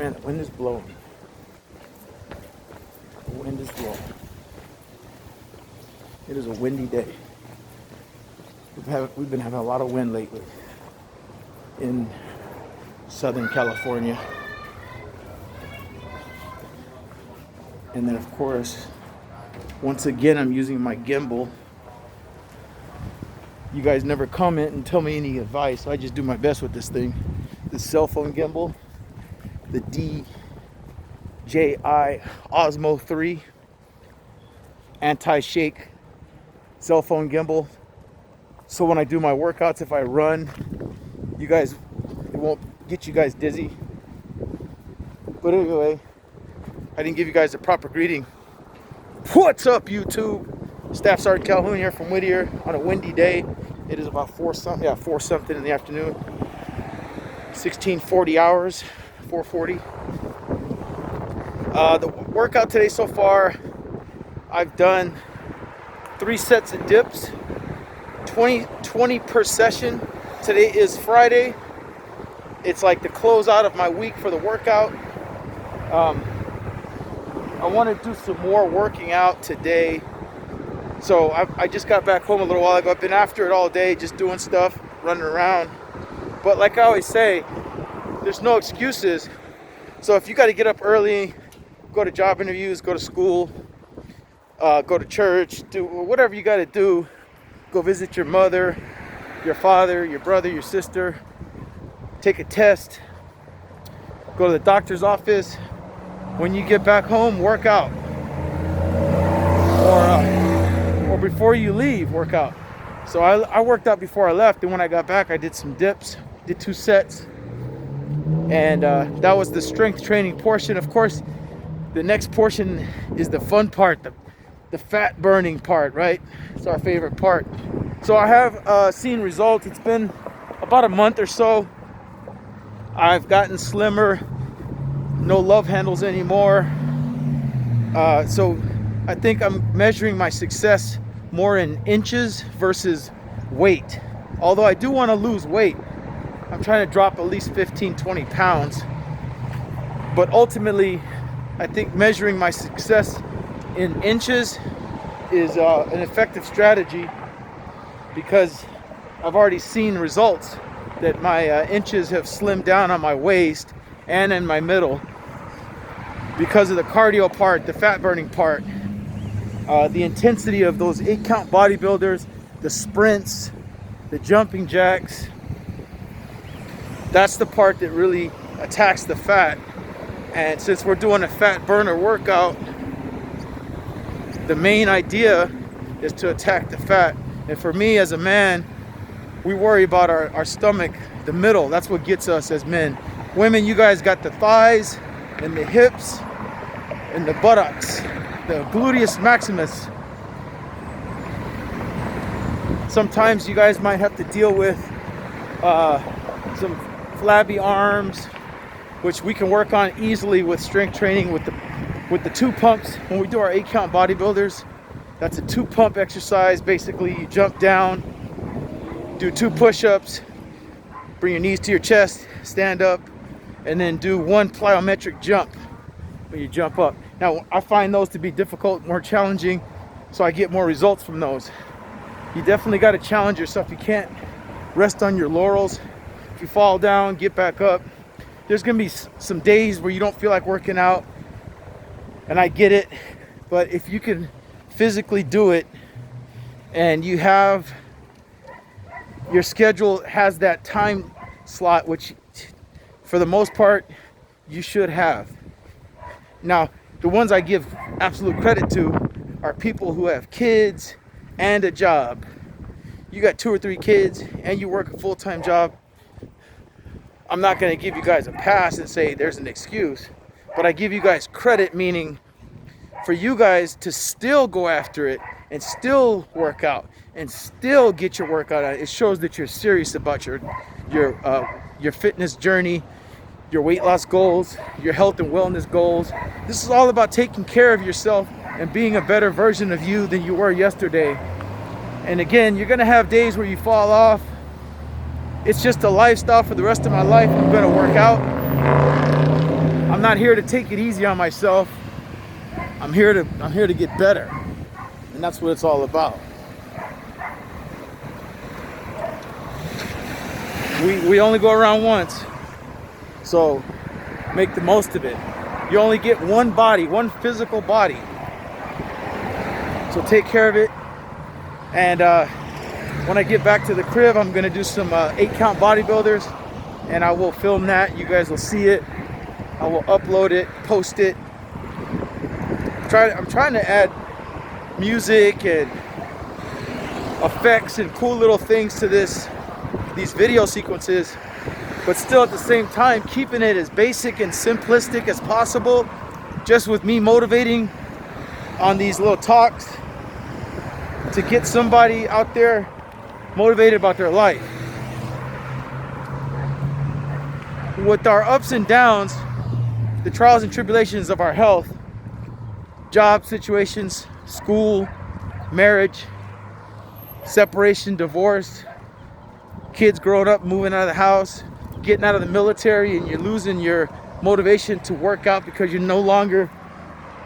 Man, the wind is blowing. The wind is blowing. It is a windy day. We've been having a lot of wind lately in Southern California. And then of course, once again, I'm using my gimbal. You guys never comment and tell me any advice, so I just do my best with this thing. The cell phone gimbal, the DJI Osmo 3 anti-shake cell phone gimbal. So when I do my workouts, if I run, it won't get you guys dizzy. But anyway, I didn't give you guys a proper greeting. What's up, YouTube? Staff Sergeant Calhoun here from Whittier on a windy day. It is about 4 something in the afternoon. 1640 hours, 4:40. The workout today so far, I've done 3 sets of dips, 20 per session. Today is Friday. It's like the close out of my week for the workout. I want to do some more working out today. So I just got back home a little while ago. I've been after it all day, just doing stuff, running around. But like I always say, there's no excuses. So if you got to get up early, go to job interviews, go to school, go to church, do whatever you got to do, go visit your mother, your father, your brother, your sister, take a test, go to the doctor's office. When you get back home, work out. Or before you leave, work out. So I worked out before I left, and when I got back, I did some dips, did 2 sets. And that was the strength training portion. Of course, the next portion is the fun part, the fat burning part, right? It's our favorite part. So I have seen results. It's been about a month or so. I've gotten slimmer, no love handles anymore. So I think I'm measuring my success more in inches versus weight. Although I do want to lose weight. I'm trying to drop at least 15, 20 pounds. But ultimately, I think measuring my success in inches is an effective strategy, because I've already seen results that my inches have slimmed down on my waist and in my middle because of the cardio part, the fat burning part, the intensity of those 8-count bodybuilders, the sprints, the jumping jacks. That's the part that really attacks the fat. And since we're doing a fat burner workout, the main idea is to attack the fat. And for me as a man, we worry about our stomach, the middle. That's what gets us as men. Women, you guys got the thighs and the hips and the buttocks, the gluteus maximus. Sometimes you guys might have to deal with some flabby arms, which we can work on easily with strength training with the 2 pumps. When we do our 8-count bodybuilders, that's a 2-pump exercise. Basically, you jump down, do 2 push-ups, bring your knees to your chest, stand up, and then do 1 plyometric jump when you jump up. Now, I find those to be difficult, more challenging, so I get more results from those. You definitely got to challenge yourself. You can't rest on your laurels. If you fall down, get back up. There's going to be some days where you don't feel like working out, and I get it, but if you can physically do it and you have your schedule has that time slot, which for the most part you should have. Now, the ones I give absolute credit to are people who have kids and a job. You got 2 or 3 kids and you work a full-time job. I'm not going to give you guys a pass and say there's an excuse, but I give you guys credit, meaning for you guys to still go after it and still work out and still get your workout out. It shows that you're serious about your fitness journey, your weight loss goals, your health and wellness goals. This is all about taking care of yourself and being a better version of you than you were yesterday. And again, you're gonna have days where you fall off. It's just a lifestyle for the rest of my life. I'm gonna work out. I'm not here to take it easy on myself. I'm here to get better. And that's what it's all about. We only go around once. So make the most of it. You only get one body, one physical body. So take care of it. And when I get back to the crib, I'm gonna do some 8-count bodybuilders, and I will film that. You guys will see it. I will upload it, post it. I'm trying to add music and effects and cool little things to these video sequences, but still at the same time keeping it as basic and simplistic as possible, just with me motivating on these little talks to get somebody out there motivated about their life. With our ups and downs, the trials and tribulations of our health, job situations, school, marriage, separation, divorce, kids growing up, moving out of the house, getting out of the military, and you're losing your motivation to work out because you're no longer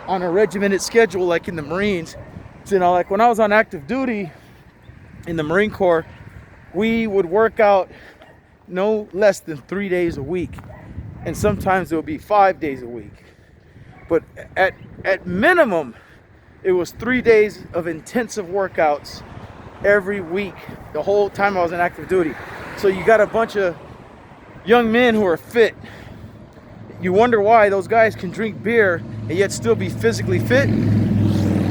on a regimented schedule like in the Marines. So, you know, like when I was on active duty in the Marine Corps, we would work out no less than 3 days a week, and sometimes it would be 5 days a week. But at minimum, it was 3 days of intensive workouts every week, the whole time I was in active duty. So you got a bunch of young men who are fit. You wonder why those guys can drink beer and yet still be physically fit.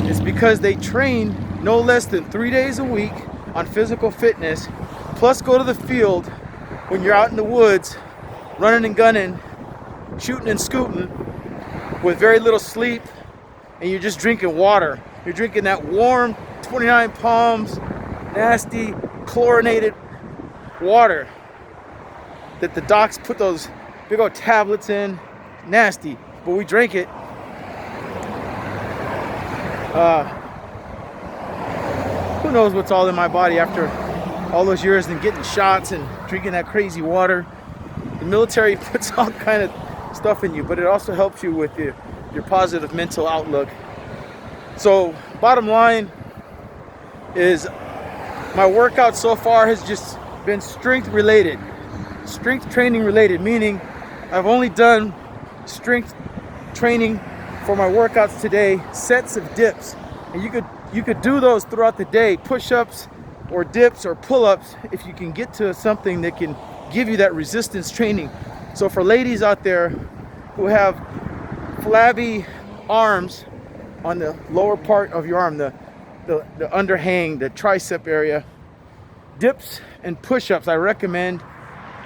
It's because they train no less than 3 days a week on physical fitness, plus go to the field when you're out in the woods, running and gunning, shooting and scooting, with very little sleep, and you're just drinking water. You're drinking that warm 29 Palms, nasty, chlorinated water that the docs put those big old tablets in. Nasty, but we drink it. Who knows what's all in my body after all those years and getting shots and drinking that crazy water. The military puts all kind of stuff in you, but it also helps you with your positive mental outlook. So bottom line is my workout so far has just been strength training related, meaning I've only done strength training for my workouts today, sets of dips, and you could do those throughout the day, push-ups or dips or pull-ups, if you can get to something that can give you that resistance training. So for ladies out there who have flabby arms on the lower part of your arm, the underhang, the tricep area, dips and push-ups, I recommend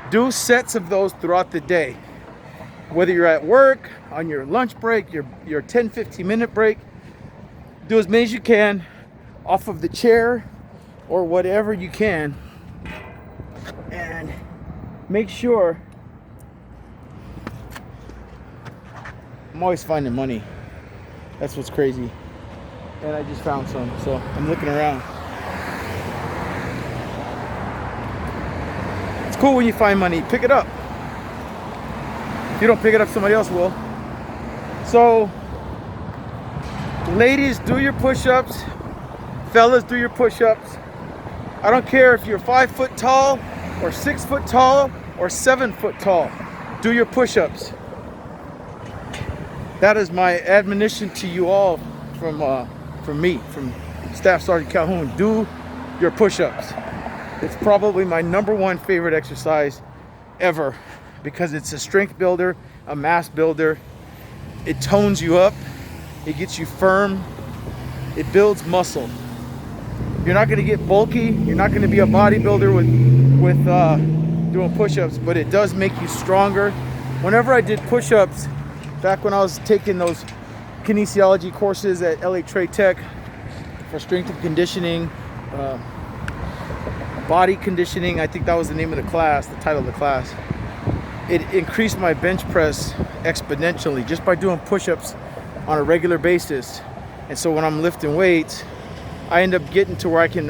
do sets of those throughout the day. Whether you're at work, on your lunch break, your 10-15 minute break, do as many as you can off of the chair or whatever you can, and make sure. I'm always finding money. That's what's crazy. And I just found some, so I'm looking around. It's cool when you find money. Pick it up. If you don't pick it up, somebody else will. So, ladies, do your push-ups. Fellas, do your push-ups. I don't care if you're 5 foot tall or 6 foot tall or 7 foot tall. Do your push-ups. That is my admonition to you all from me, from Staff Sergeant Calhoun. Do your push-ups. It's probably my #1 favorite exercise ever because it's a strength builder, a mass builder. It tones you up. It gets you firm. It builds muscle. You're not going to get bulky. You're not going to be a bodybuilder with doing push-ups, but it does make you stronger. Whenever I did push-ups, back when I was taking those kinesiology courses at LA Trade Tech for strength and conditioning, body conditioning, I think that was the name of the class, the title of the class. It increased my bench press exponentially just by doing push-ups on a regular basis. And so when I'm lifting weights, I end up getting to where I can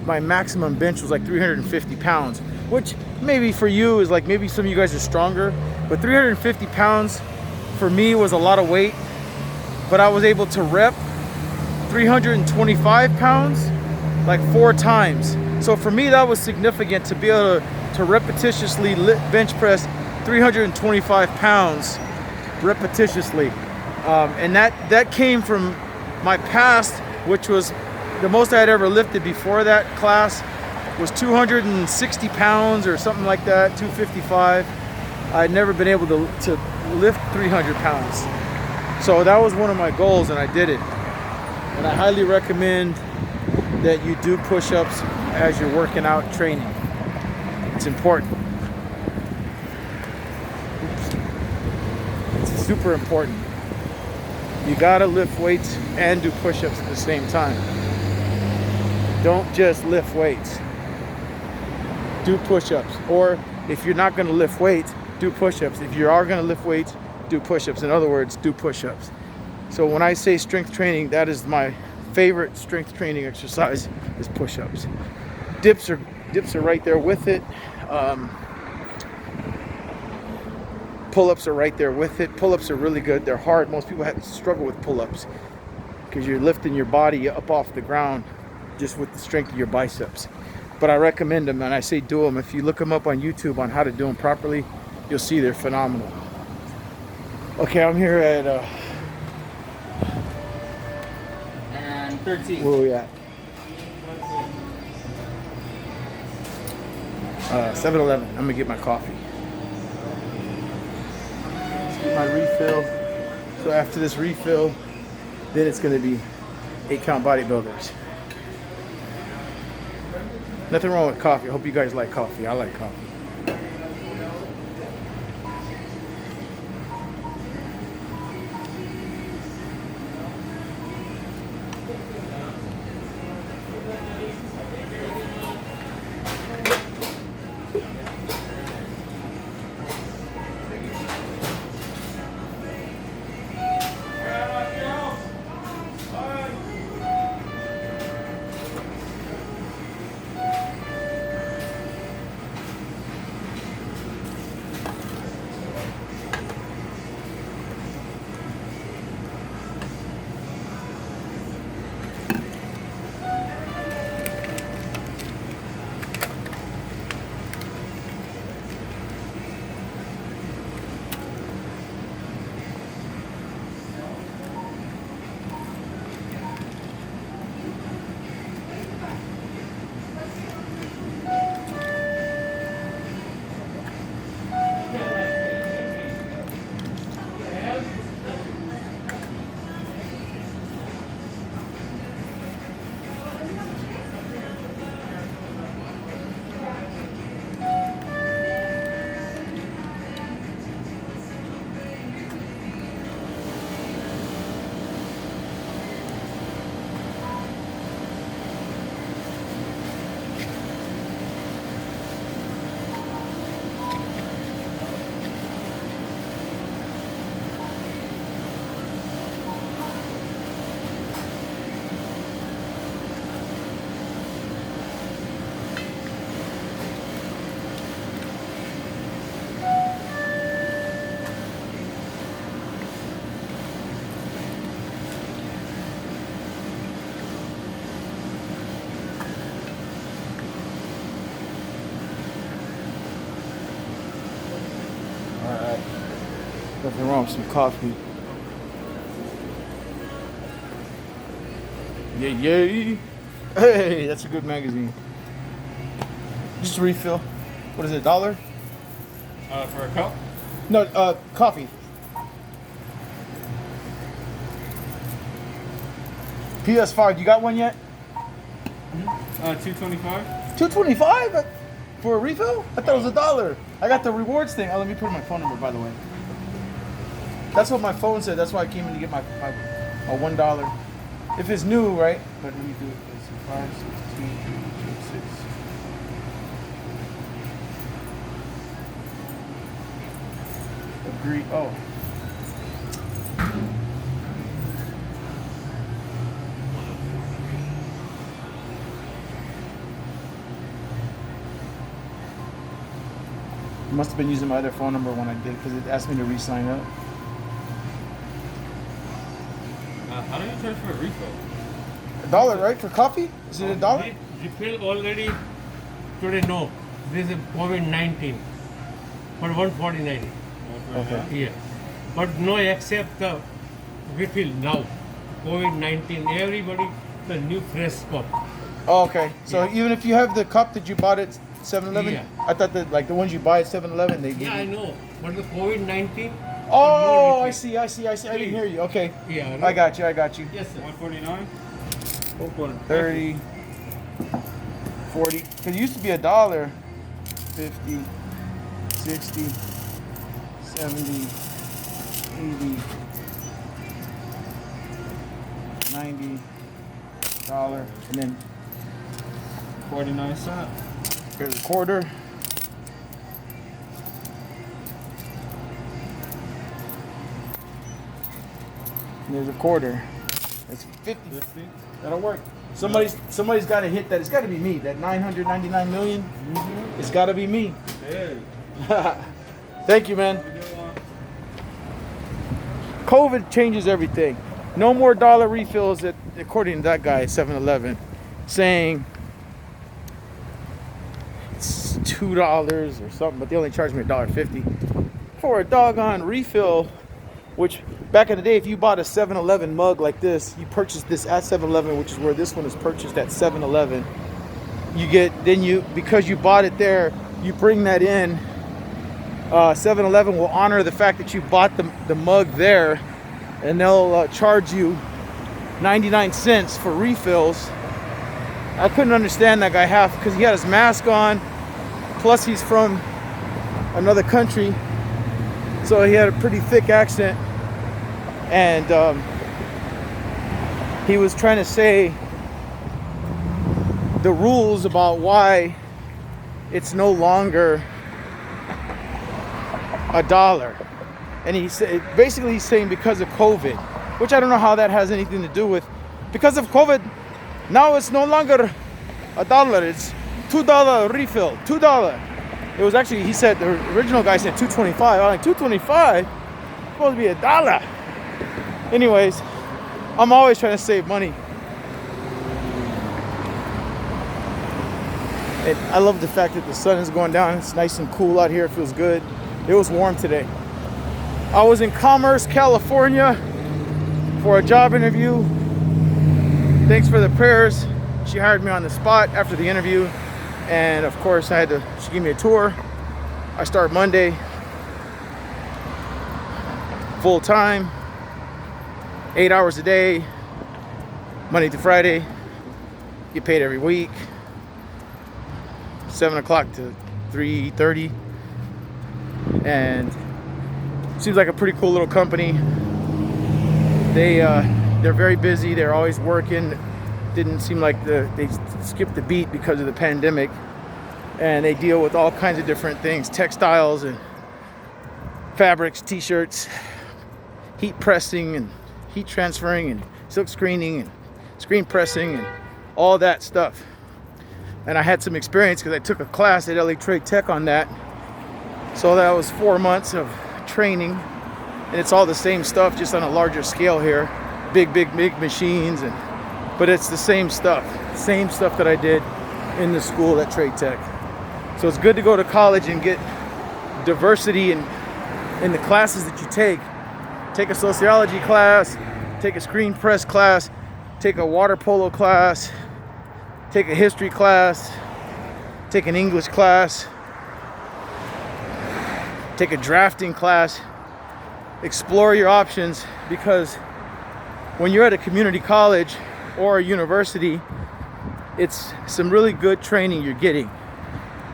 my maximum bench was like 350 pounds, which maybe for you is like, maybe some of you guys are stronger. But 350 pounds for me was a lot of weight, but I was able to rep 325 pounds like 4 times. So for me, that was significant to be able to repetitiously bench press 325 pounds repetitiously. And that came from my past, which was the most I had ever lifted before that class was 260 pounds or something like that, 255. I'd never been able to lift 300 pounds. So that was one of my goals, and I did it. And I highly recommend that you do push-ups as you're working out training. It's important. It's super important. You gotta lift weights and do push-ups at the same time. Don't just lift weights. Do push-ups. Or if you're not gonna lift weights, do push-ups. If you are gonna lift weights, do push-ups. In other words, do push-ups. So when I say strength training, that is my favorite strength training exercise is push-ups. Dips are right there with it. Pull-ups are right there with it. Pull-ups are really good. They're hard. Most people struggle with pull-ups because you're lifting your body up off the ground just with the strength of your biceps. But I recommend them, and I say do them. If you look them up on YouTube on how to do them properly, you'll see they're phenomenal. Okay, I'm here at and 13. where are we at? 7-Eleven. I'm gonna get my coffee. Let's get my refill. So after this refill, then it's gonna be 8-count bodybuilders. Nothing wrong with coffee. I hope you guys like coffee. I like coffee. Nothing wrong with some coffee. Yay. Hey, that's a good magazine. Just a refill. What is it, $1? For a cup? No, coffee. PS5, you got one yet? 225. $2.25 for a refill? I thought it was $1. I got the rewards thing. Oh, let me put in my phone number, by the way. That's what my phone said. That's why I came in to get my $1. If it's new, right? But let me do it. It's 5, 16, 26. Agree. Oh. You must have been using my other phone number when I did because it asked me to re-sign up. How do you charge for a refill? $1, right, for coffee? Is it $1? Refill already today, no. This is COVID-19 for 149. Okay. Yeah. But no accept the refill now. COVID-19, everybody, the new fresh cup. Oh, okay. So Yeah. even if you have the cup that you bought at 7-Eleven, Yeah. I thought that like the ones you buy at 7-Eleven, they give Yeah, I you. know. But the COVID-19. Oh, no I refill. see. I didn't hear you. Okay. Yeah. I got you. Yes, sir. 149. Open. 30, 40. Because it used to be $1, 50, 60, 70, 80, 90, $1, and then 49 cents. here's a quarter. And there's a quarter. That's 50. 50. That'll work. Somebody's got to hit that. It's got to be me. That 999 million. It's got to be me. Hey. Thank you, man. Good one. COVID changes everything. No more dollar refills, according to that guy at 7-Eleven, saying it's $2 or something, but they only charged me $1.50 for a doggone refill. Which back in the day, if you bought a 7-Eleven mug like this, you purchased this at 7-Eleven, which is where this one is purchased at 7-Eleven. Because you bought it there, you bring that in. 7-Eleven will honor the fact that you bought the mug there, and they'll charge you 99 cents for refills. I couldn't understand that guy half because he had his mask on, plus he's from another country, so he had a pretty thick accent, and he was trying to say the rules about why it's no longer $1. And he said basically he's saying because of COVID, which I don't know how that has anything to do with. Because of COVID, now it's no longer $1. It's $2 refill. $2. It was actually, he said, the original guy said $2.25. I'm like, $2.25? Supposed to be $1. Anyways, I'm always trying to save money. And I love the fact that the sun is going down. It's nice and cool out here. It feels good. It was warm today. I was in Commerce, California for a job interview. Thanks for the prayers. She hired me on the spot after the interview. And of course, she gave me a tour. I start Monday, full time, 8 hours a day, Monday to Friday. Get paid every week, 7 o'clock to 3:30. And seems like a pretty cool little company. They're very busy. They're always working. Didn't seem like they skipped the beat because of the pandemic. And they deal with all kinds of different things, textiles and fabrics, t-shirts, heat pressing and heat transferring and silk screening and screen pressing and all that stuff. And I had some experience because I took a class at LA Trade Tech on that. So that was 4 months of training, and it's all the same stuff, just on a larger scale here. Big machines, but it's the same stuff that I did in the school at Trade Tech. So it's good to go to college and get diversity in the classes that you take. Take a sociology class, take a screen press class, take a water polo class, take a history class, take an English class, take a drafting class. Explore your options, because when you're at a community college or a university, it's some really good training you're getting.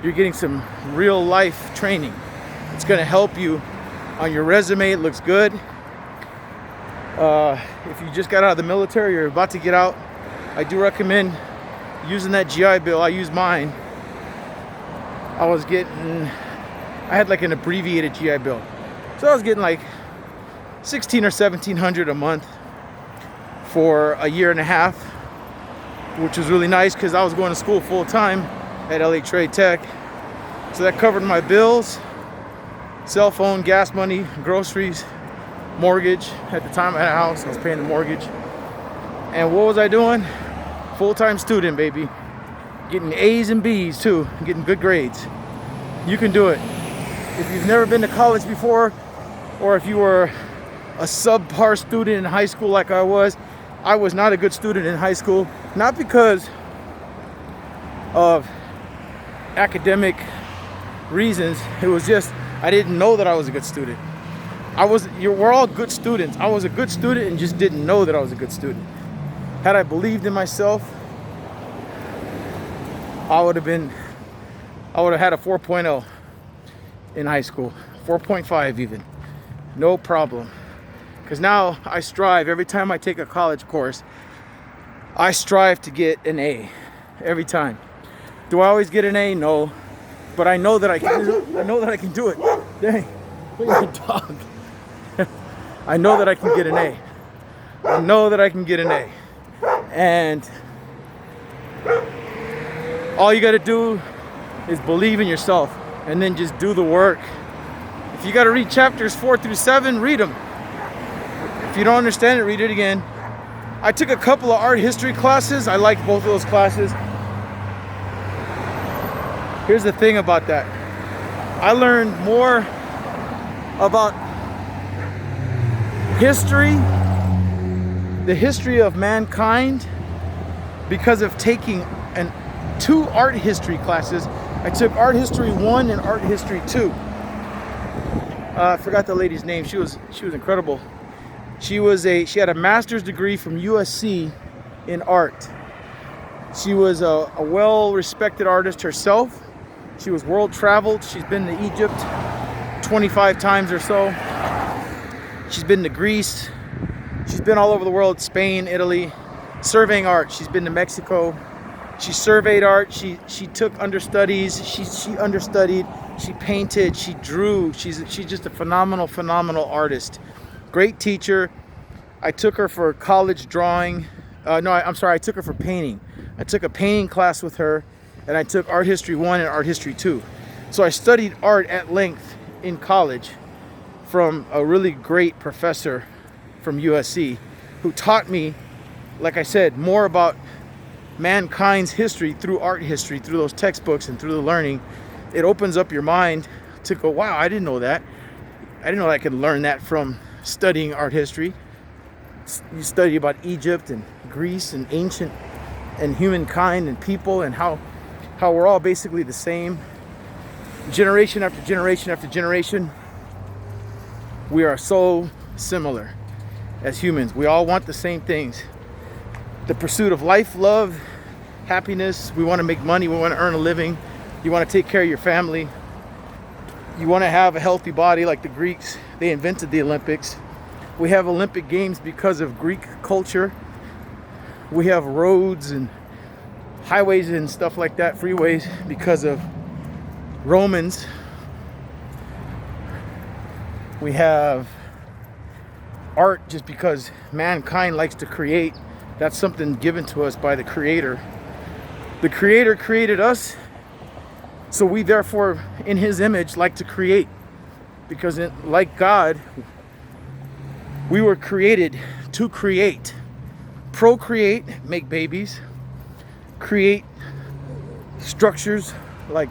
You're getting some real life training. It's going to help you on your resume. It looks good. If you just got out of the military or about to get out, I do recommend using that GI Bill. I use mine. I had like an abbreviated GI Bill. So I was getting like $1,600 or $1,700 a month for a year and a half, which was really nice because I was going to school full time at LA Trade Tech. So that covered my bills. cell phone, gas money, groceries, mortgage. At the time I had a house, I was paying the mortgage. And what was I doing? Full-time student, baby. Getting A's and B's too, getting good grades. You can do it. If you've never been to college before, or if you were a subpar student in high school like I was not a good student in high school, not because of academic reasons. It was just I didn't know that I was a good student. We're all good students. I was a good student and just didn't know that I was a good student. Had I believed in myself, I would have had a 4.0 in high school, 4.5 even, no problem. Because now I strive, every time I take a college course, I strive to get an A every time. Do I always get an A? No, but I know that I can. I know that I can do it. Dang, look at my dog. I know that I can get an A. I know that I can get an A, and all you got to do is believe in yourself, and then just do the work. If you got to read chapters 4 through 7, read them. If you don't understand it, read it again. I took a couple of art history classes. I liked both of those classes. Here's the thing about that. I learned more about history, the history of mankind, because of taking two art history classes. I took Art History 1 and Art History 2. I forgot the lady's name. She was incredible. She had a master's degree from USC in art. She was a well-respected artist herself. She was world traveled. She's been to Egypt 25 times or so. She's been to Greece. She's been all over the world, Spain, Italy, surveying art. She's been to Mexico. She surveyed art. She took understudies. She understudied. She painted. She drew. She's just a phenomenal artist. Great teacher. I took her for college drawing. I took her for painting. I took a painting class with her, and I took Art History 1 and Art History 2. So I studied art at length in college from a really great professor from USC who taught me, like I said, more about mankind's history through art history, through those textbooks and through the learning. It opens up your mind to go, wow, I didn't know that. I didn't know I could learn that from studying art history. You study about Egypt and Greece and ancient and humankind and people, and how we're all basically the same. Generation after generation after generation, we are so similar as humans. We all want the same things. The pursuit of life, love, happiness. We want to make money. We want to earn a living. You want to take care of your family. You want to have a healthy body like the Greeks. They invented the Olympics. We have Olympic Games because of Greek culture. We have roads and highways and stuff like that, freeways, because of Romans. We have art just because mankind likes to create. That's something given to us by the Creator. The Creator created us, so we therefore, in His image, like to create. Because like God, we were created to create. Procreate, make babies. Create structures like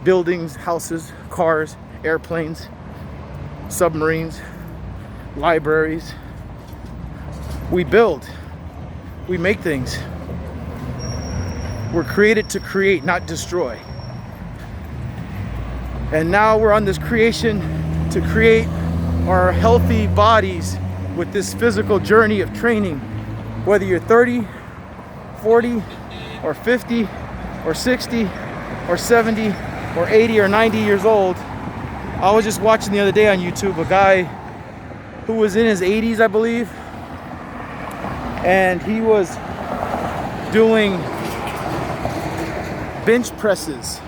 buildings, houses, cars, airplanes, submarines, libraries. We build. We make things. We're created to create, not destroy. And now we're on this creation to create our healthy bodies with this physical journey of training. Whether you're 30, 40, or 50, or 60, or 70, or 80, or 90 years old. I was just watching the other day on YouTube a guy who was in his 80s, I believe, and he was doing bench presses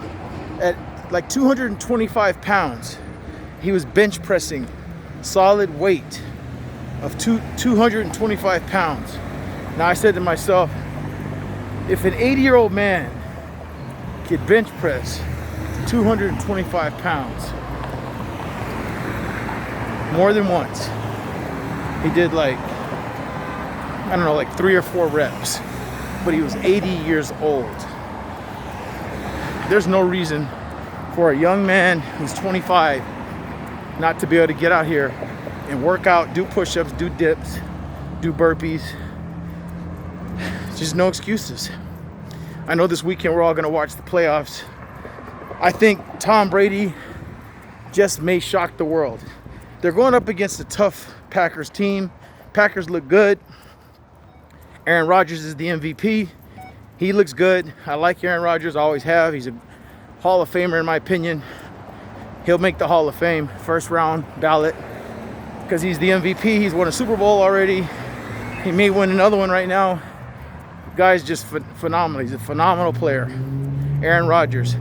at like 225 pounds. He was bench pressing solid weight of 225 pounds. Now I said to myself, if an 80-year-old man could bench press 225 pounds, more than once. He did like, I don't know, like 3 or 4 reps, but he was 80 years old. There's no reason for a young man who's 25 not to be able to get out here and work out, do push-ups, do dips, do burpees. Just no excuses. I know this weekend we're all gonna watch the playoffs. I think Tom Brady just may shock the world. They're going up against a tough Packers team. Packers look good. Aaron Rodgers is the MVP. He looks good. I like Aaron Rodgers, I always have. He's a Hall of Famer in my opinion. He'll make the Hall of Fame, first round ballot, because he's the MVP. He's won a Super Bowl already. He may win another one right now. The guy's just phenomenal. He's a phenomenal player. Aaron Rodgers.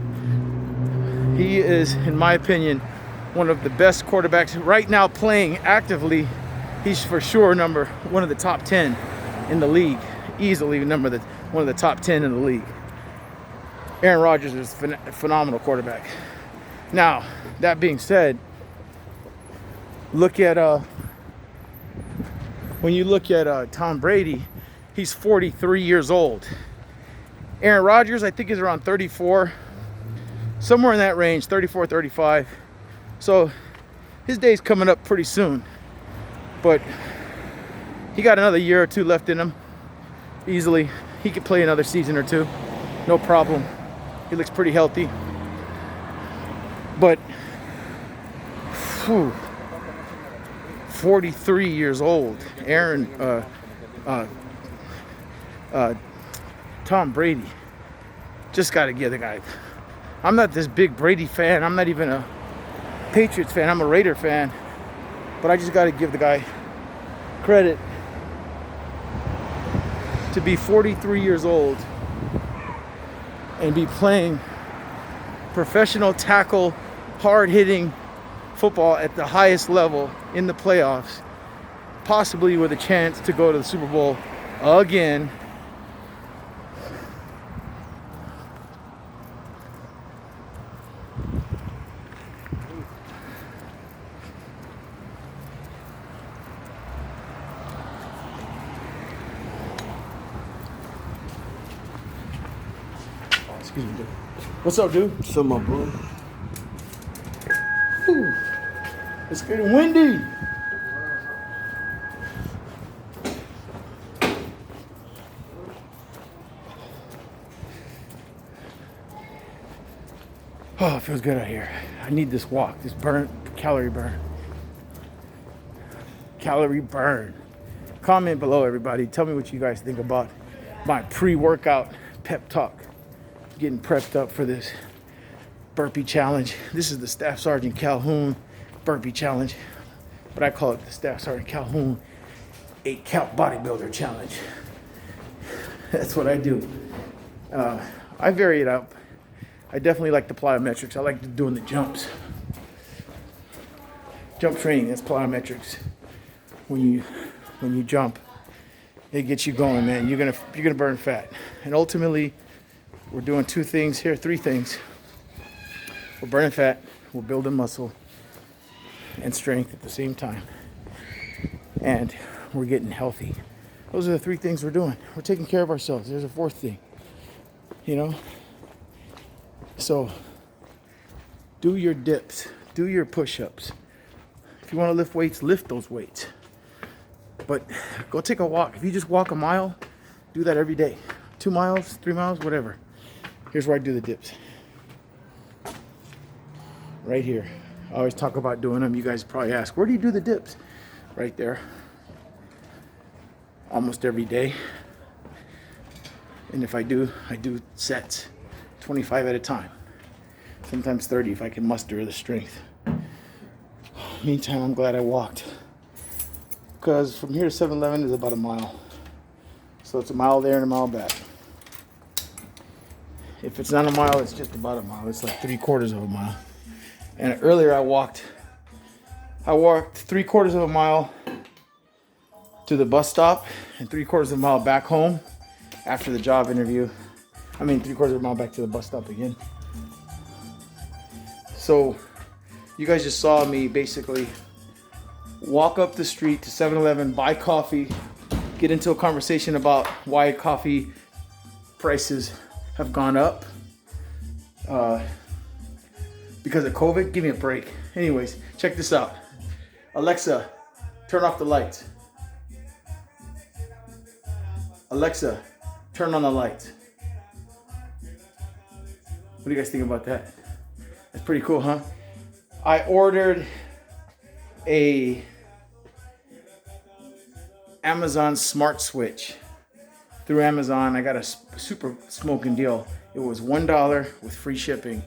He is, in my opinion, one of the best quarterbacks right now playing actively. He's for sure one of the top 10 in the league. Easily one of the top 10 in the league. Aaron Rodgers is a phenomenal quarterback. Now, that being said, look at when you look at Tom Brady, he's 43 years old. Aaron Rodgers, I think, is around 34, somewhere in that range, 34, 35. So his day's coming up pretty soon, but he got another year or two left in him. Easily, he could play another season or two, no problem. He looks pretty healthy. But 43 years old, Tom Brady. Just got to give the guy. I'm not this big Brady fan. I'm not even a Patriots fan. I'm a Raider fan. But I just got to give the guy credit to be 43 years old and be playing professional tackle, hard-hitting football at the highest level in the playoffs, possibly with a chance to go to the Super Bowl again. Excuse me, dude. What's up, dude? What's up, my boy? Ooh, it's getting windy. Oh, it feels good out here. I need this walk, this calorie burn. Calorie burn. Comment below, everybody. Tell me what you guys think about my pre-workout pep talk. Getting prepped up for this burpee challenge. This is the Staff Sergeant Calhoun burpee challenge, but I call it the Staff Sergeant Calhoun 8 count bodybuilder challenge. That's what I do. I vary it up. I definitely like the plyometrics. I like doing the jumps. Jump training, that's plyometrics. When you jump, it gets you going, man. You're gonna burn fat, and ultimately, we're doing 2 things here, 3 things. We're burning fat, we're building muscle and strength at the same time. And we're getting healthy. Those are the 3 things we're doing. We're taking care of ourselves. There's a 4th thing, you know? So, do your dips, do your push-ups. If you want to lift weights, lift those weights. But go take a walk. If you just walk a mile, do that every day. 2 miles, 3 miles, whatever. Here's where I do the dips. Right here. I always talk about doing them. You guys probably ask, where do you do the dips? Right there. Almost every day. And if I do sets. 25 at a time. Sometimes 30 if I can muster the strength. Meantime, I'm glad I walked. Because from here to 7-Eleven is about a mile. So it's a mile there and a mile back. If it's not a mile, it's just about a mile. It's like 3/4 of a mile. And earlier I walked 3/4 of a mile to the bus stop and 3/4 of a mile back home after the job interview. 3/4 of a mile back to the bus stop again. So you guys just saw me basically walk up the street to 7-Eleven, buy coffee, get into a conversation about why coffee prices have gone up because of COVID. Give me a break. Anyways, check this out. Alexa, turn off the lights. Alexa, turn on the lights. What do you guys think about that? That's pretty cool, huh? I ordered a Amazon smart switch through Amazon. I got a super smoking deal. It was $1 with free shipping.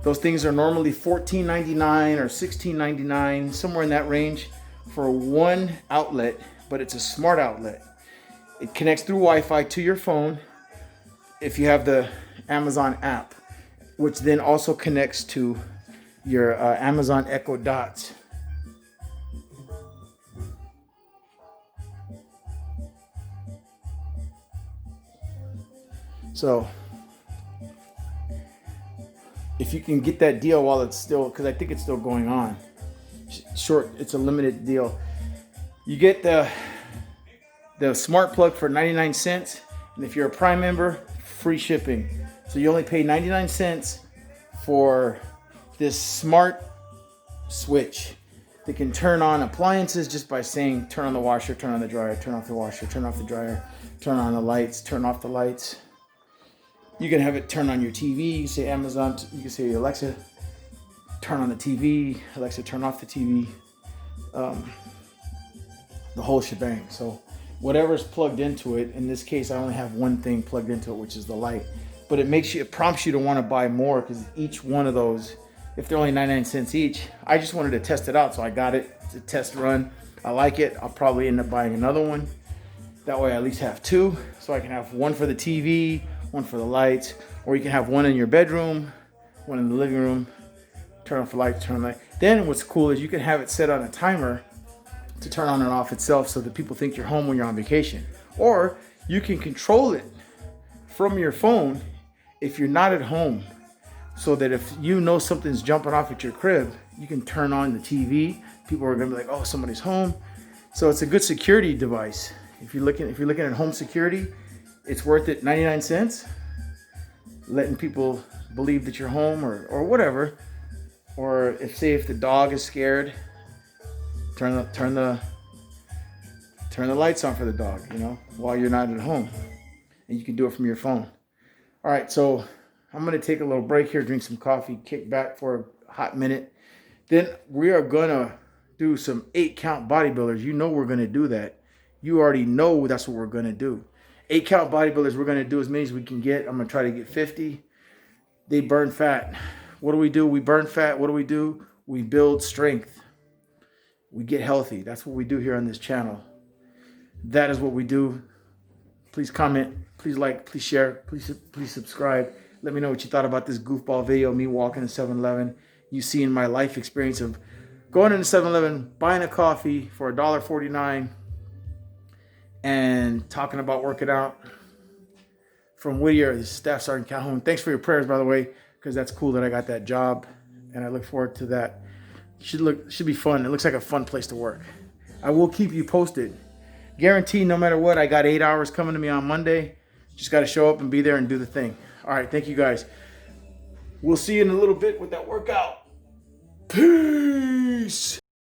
Those things are normally $14.99 or $16.99, somewhere in that range for one outlet, but it's a smart outlet. It connects through Wi-Fi to your phone if you have the Amazon app, which then also connects to your Amazon Echo Dots. So if you can get that deal while it's still, because I think it's still going on, short, it's a limited deal. You get the smart plug for 99 cents, and if you're a Prime member, free shipping. So you only pay 99 cents for this smart switch that can turn on appliances just by saying turn on the washer, turn on the dryer, turn off the washer, turn off the dryer, turn on the lights, turn off the lights. You can have it turn on your TV. You can say Amazon, you can say Alexa, turn on the TV, Alexa, turn off the TV, the whole shebang. So whatever's plugged into it, in this case, I only have one thing plugged into it, which is the light. But it prompts you to want to buy more, because each one of those, if they're only 99 cents each, I just wanted to test it out. So I got it. It's a test run. I like it. I'll probably end up buying another one. That way I at least have two. So I can have one for the TV, one for the lights, or you can have one in your bedroom, one in the living room, turn off the lights, turn on the light. Then what's cool is you can have it set on a timer to turn on and off itself so that people think you're home when you're on vacation. Or you can control it from your phone if you're not at home, so that if you know something's jumping off at your crib, you can turn on the TV. People are gonna be like, oh, somebody's home. So it's a good security device. If you're looking at home security, it's worth it. 99 cents, letting people believe that you're home or whatever. Or if the dog is scared, turn the lights on for the dog, while you're not at home, and you can do it from your phone. All right, so I'm gonna take a little break here, drink some coffee, kick back for a hot minute. Then we are gonna do some 8-count bodybuilders. We're gonna do that. You already know that's what we're gonna do. 8-count bodybuilders, we're going to do as many as we can get. I'm going to try to get 50. They burn fat. What do? We burn fat. What do? We build strength. We get healthy. That's what we do here on this channel. That is what we do. Please comment. Please like. Please share. Please subscribe. Let me know what you thought about this goofball video, me walking to 7-Eleven. You seeing my life experience of going into 7-Eleven, buying a coffee for $1.49, and talking about working out. From Whittier, the Staff Sergeant Calhoun. Thanks for your prayers, by the way, because that's cool that I got that job, and I look forward to that. Should be fun. It looks like a fun place to work. I will keep you posted. Guaranteed, no matter what, I got 8 hours coming to me on Monday. Just got to show up and be there and do the thing. All right, thank you guys. We'll see you in a little bit with that workout. Peace.